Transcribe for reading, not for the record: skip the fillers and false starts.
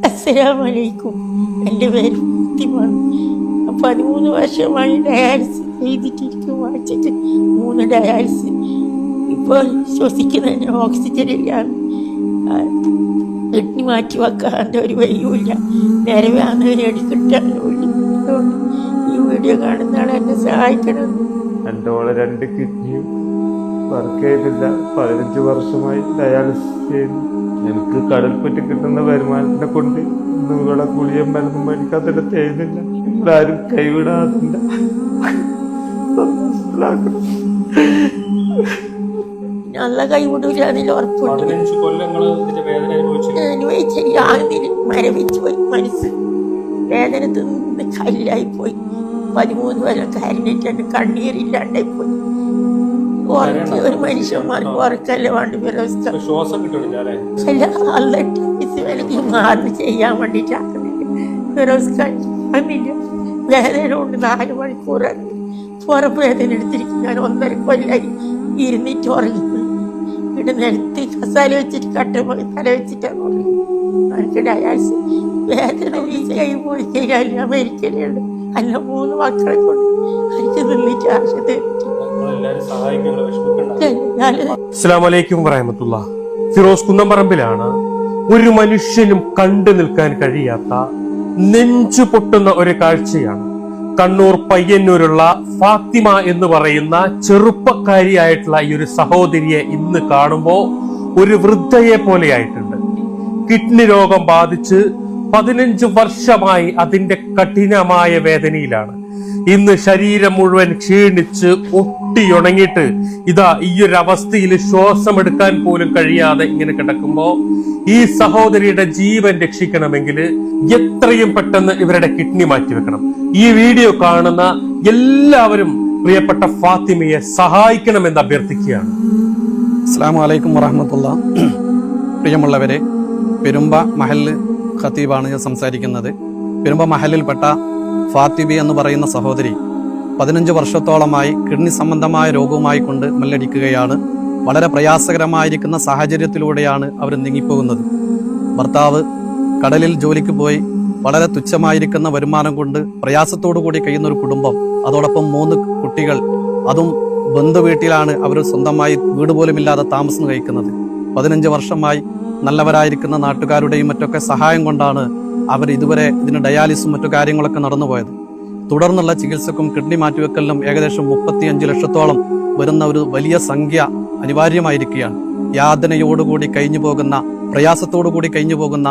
അസ്സലാമലൈക്കും. എൻ്റെ പേര് ഫാത്തിമ. 13 വർഷമായി ഡയാലിസിസ് ചെയ്തിട്ടിരിക്കും. ആഴ്ചക്ക് 3 ഡയാലിസിസ്. ഇപ്പോൾ ശ്വസിക്കുന്നതിന് ഓക്സിജൻ ഇല്ലാതെ കിഡ്നി മാറ്റി വെക്കാണ്ട് ഒരു വഴിയുമില്ല. നിലവാന്നതിന് കിട്ടാനുമില്ല. അതുകൊണ്ട് ഈ വീഡിയോ കാണുന്നതാണ് എന്നെ സഹായിക്കണം. എൻ്റെ ഓളെ 2 കിഡ്നിയും വർക്ക് ചെയ്തില്ല. 15 വർഷമായി ഡയാലിസിസ് ചെയ്യുന്നു. എനിക്ക് കടൽപ്പറ്റി കിട്ടുന്ന വരുമാനത്തിനെ കൊണ്ട് ഇന്നുകളെ കുളിയും മരുന്നും മേടിക്കാത്തിട്ട് ചെയ്യുന്നില്ല. ഇവരാരും കൈവിടാതില്ല. നല്ല കൈവിടൂല, അതിൽ ഉറപ്പുണ്ട്. മരവിച്ചു പോയി. മനസ്സ് വേദന തിന്ന് കല്ലായി പോയി. 13 കൊല്ലം കരഞ്ഞിട്ട് കണ്ണീരില്ലാണ്ടായി പോയി. ഒരു മനുഷ്യന്മാർക്ക് ഉറക്കല്ലേ വേണ്ട വ്യവസ്ഥ. മാറി ചെയ്യാൻ വേണ്ടിട്ടാക്കുന്നില്ല. വേദന കൊണ്ട് 4 മണിക്കൂർ പുറം വേദന എടുത്തിരിക്കും. ഞാൻ 1.5 കൊല്ലായി ഇരുന്നിട്ട് ഉറങ്ങി. ഇവിടെ നിലത്ത് കസാല വെച്ചിട്ട് കട്ടുമ്പോൾ തല വെച്ചിട്ടാണ് ഉറങ്ങി. എനിക്ക് ഡയാലിസിസ് വേദന കൈ പോയി കഴിഞ്ഞാൽ അമേരിക്കയിലുണ്ട്. അല്ല 3 മക്കളെ കൊണ്ട് എനിക്ക് നിന്നിട്ട് ആശ അസ്സലാമു അലൈക്കും വറഹ്മത്തുള്ളാഹി. ഫിറോസ് കുന്നംപറമ്പിലാണ്. ഒരു മനുഷ്യനും കണ്ടു നിൽക്കാൻ കഴിയാത്ത നെഞ്ചു പൊട്ടുന്ന ഒരു കാഴ്ചയാണ്. കണ്ണൂർ പയ്യന്നൂരുള്ള ഫാത്തിമ എന്ന് പറയുന്ന ചെറുപ്പക്കാരിയായിട്ടുള്ള ഈ ഒരു സഹോദരിയെ ഇന്ന് കാണുമ്പോ ഒരു വൃദ്ധയെ പോലെയായിട്ടുണ്ട്. കിഡ്നി രോഗം ബാധിച്ച് 15 വർഷമായി അതിന്റെ കഠിനമായ വേദനയിലാണ്. ഇന്ന് ശരീരം മുഴുവൻ ക്ഷീണിച്ച് ഒട്ടിയുണങ്ങിയിട്ട് ഇതാ ഈ ഒരു അവസ്ഥയിൽ ശ്വാസം എടുക്കാൻ പോലും കഴിയാതെ ഇങ്ങനെ കിടക്കുമ്പോ ഈ സഹോദരിയുടെ ജീവൻ രക്ഷിക്കണമെങ്കിൽ എത്രയും പെട്ടെന്ന് ഇവരുടെ കിഡ്നി മാറ്റിവെക്കണം. ഈ വീഡിയോ കാണുന്ന എല്ലാവരും പ്രിയപ്പെട്ട ഫാത്തിമയെ സഹായിക്കണമെന്ന് അഭ്യർത്ഥിക്കുകയാണ്. അസ്സലാമു അലൈക്കും വറഹ്മത്തുള്ളാഹി. പ്രിയമുള്ളവരെ, പെരുമ്പ മഹല്ല് ഖത്തീബാണ് ഞാൻ സംസാരിക്കുന്നത്. പെരുമ്പ മഹലിൽപ്പെട്ട ഫാത്തിബി എന്ന് പറയുന്ന സഹോദരി 15 വർഷത്തോളമായി കിഡ്നി സംബന്ധമായ രോഗവുമായി കൊണ്ട് മല്ലടിക്കുകയാണ്. വളരെ പ്രയാസകരമായിരിക്കുന്ന സാഹചര്യത്തിലൂടെയാണ് അവർ നീങ്ങിപ്പോകുന്നത്. ഭർത്താവ് കടലിൽ ജോലിക്ക് പോയി വളരെ തുച്ഛമായിരിക്കുന്ന വരുമാനം കൊണ്ട് പ്രയാസത്തോടു കൂടി കഴിയുന്ന ഒരു കുടുംബം, അതോടൊപ്പം 3 കുട്ടികൾ, അതും ബന്ധുവീട്ടിലാണ് അവർ സ്വന്തമായി വീട് പോലും ഇല്ലാതെ താമസം കഴിക്കുന്നത്. 15 വർഷമായി നല്ലവരായിരിക്കുന്ന നാട്ടുകാരുടെയും മറ്റൊക്കെ സഹായം കൊണ്ടാണ് അവർ ഇതുവരെ ഇതിന് ഡയാലിസും മറ്റു കാര്യങ്ങളൊക്കെ നടന്നുപോയത്. തുടർന്നുള്ള ചികിത്സക്കും കിഡ്നി മാറ്റിവെക്കലിനും ഏകദേശം 35 ലക്ഷത്തോളം വരുന്ന ഒരു വലിയ സംഖ്യ അനിവാര്യമായിരിക്കുകയാണ്. യാതനയോടുകൂടി കഴിഞ്ഞു പോകുന്ന, പ്രയാസത്തോടുകൂടി കഴിഞ്ഞു പോകുന്ന